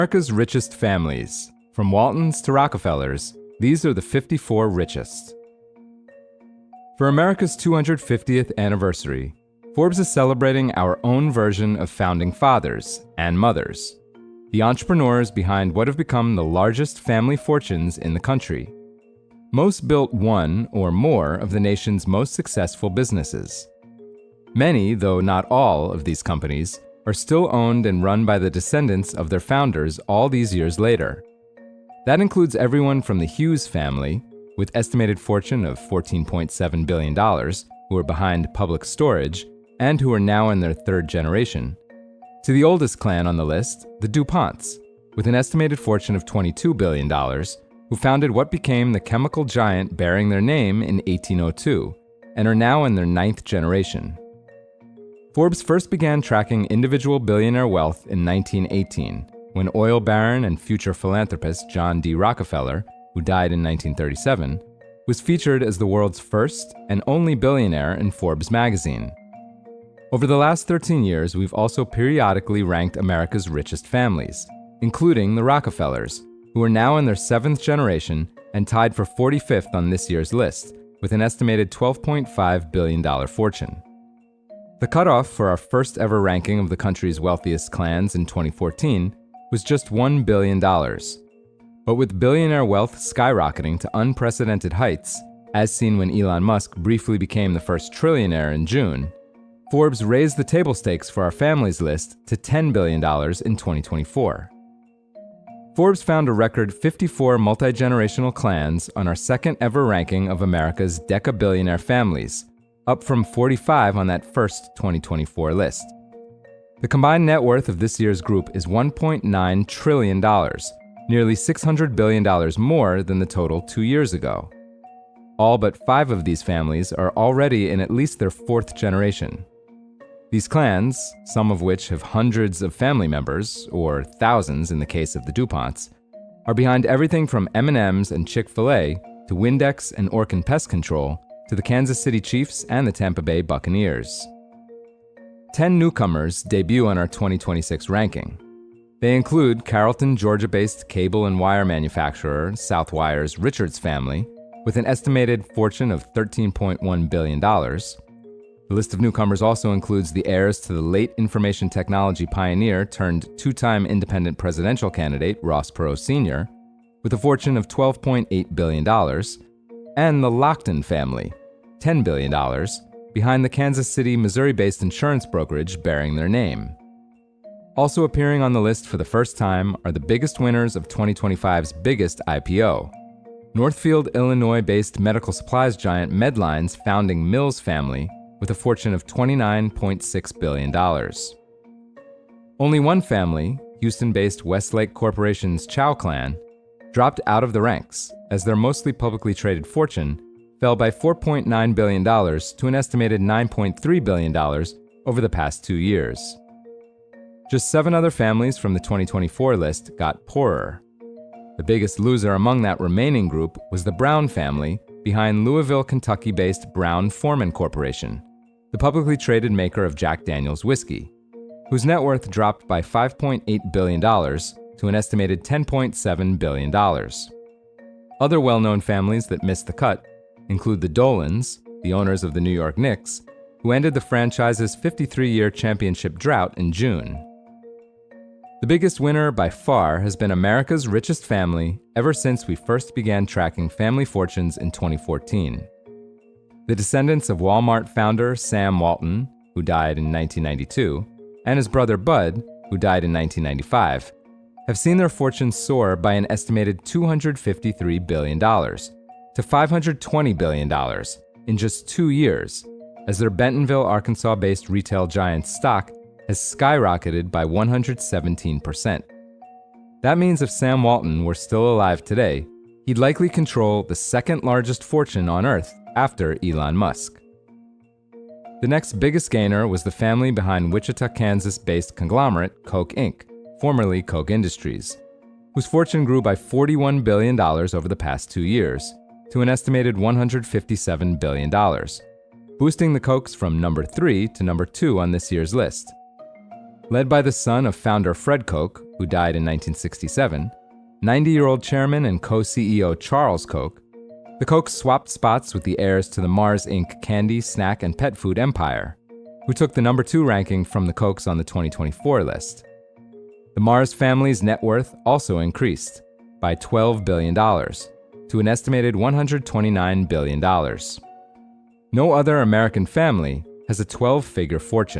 America's richest families. From Waltons to Rockefellers, these are the 54 richest. For America's 250th anniversary, Forbes is celebrating our own version of founding fathers and mothers, the entrepreneurs behind what have become the largest family fortunes in the country. Most built one or more of the nation's most successful businesses. Many, though not all, of these companies are still owned and run by the descendants of their founders all these years later. That includes everyone from the Hughes family, with estimated fortune of $14.7 billion, who are behind Public Storage and who are now in their third generation, to the oldest clan on the list, the DuPonts, with an estimated fortune of $22 billion, who founded what became the chemical giant bearing their name in 1802 and are now in their ninth generation. Forbes first began tracking individual billionaire wealth in 1918, when oil baron and future philanthropist John D. Rockefeller, who died in 1937, was featured as the world's first and only billionaire in Forbes magazine. Over the last 13 years, we've also periodically ranked America's richest families, including the Rockefellers, who are now in their seventh generation and tied for 45th on this year's list, with an estimated $12.5 billion fortune. The cutoff for our first ever ranking of the country's wealthiest clans in 2014 was just $1 billion. But with billionaire wealth skyrocketing to unprecedented heights, as seen when Elon Musk briefly became the first trillionaire in June, Forbes raised the table stakes for our families list to $10 billion in 2024. Forbes found a record 54 multi-generational clans on our second ever ranking of America's deca-billionaire families, up from 45 on that first 2024 list. The combined net worth of this year's group is $1.9 trillion, nearly $600 billion more than the total 2 years ago. All but 5 of these families are already in at least their fourth generation. These clans, some of which have hundreds of family members, or thousands in the case of the DuPonts, are behind everything from M&M's and Chick-fil-A to Windex and Orkin Pest Control to the Kansas City Chiefs and the Tampa Bay Buccaneers. 10 newcomers debut on our 2026 ranking. They include Carrollton, Georgia-based cable and wire manufacturer Southwire's Richards family, with an estimated fortune of $13.1 billion. The list of newcomers also includes the heirs to the late information technology pioneer turned two-time independent presidential candidate Ross Perot Sr., with a fortune of $12.8 billion, and the Lockton family, $10 billion, behind the Kansas City, Missouri-based insurance brokerage bearing their name. Also appearing on the list for the first time are the biggest winners of 2025's biggest IPO. Northfield, Illinois-based medical supplies giant Medline's founding Mills family, with a fortune of $29.6 billion. Only one family, Houston-based Westlake Corporation's Chow clan, dropped out of the ranks, as their mostly publicly traded fortune fell by $4.9 billion to an estimated $9.3 billion over the past 2 years. Just 7 other families from the 2024 list got poorer. The biggest loser among that remaining group was the Brown family, behind Louisville, Kentucky-based Brown-Forman Corporation, the publicly traded maker of Jack Daniel's whiskey, whose net worth dropped by $5.8 billion to an estimated $10.7 billion. Other well-known families that missed the cut include the Dolans, the owners of the New York Knicks, who ended the franchise's 53-year championship drought in June. The biggest winner by far has been America's richest family ever since we first began tracking family fortunes in 2014. The descendants of Walmart founder Sam Walton, who died in 1992, and his brother Bud, who died in 1995, have seen their fortunes soar by an estimated $253 billion to $520 billion in just 2 years, as their Bentonville, Arkansas-based retail giant stock has skyrocketed by 117%. That means if Sam Walton were still alive today, he'd likely control the second largest fortune on Earth after Elon Musk. The next biggest gainer was the family behind Wichita, Kansas-based conglomerate Coke Inc., formerly Coke Industries, whose fortune grew by $41 billion over the past 2 years, to an estimated $157 billion, boosting the Cokes from number 3 to number 2 on this year's list. Led by the son of founder Fred Koch, who died in 1967, 90-year-old chairman and co-CEO Charles Koch, the Kochs swapped spots with the heirs to the Mars Inc. candy, snack, and pet food empire, who took the number 2 ranking from the Kochs on the 2024 list. The Mars family's net worth also increased by $12 billion to an estimated $129 billion. No other American family has a 12-figure fortune.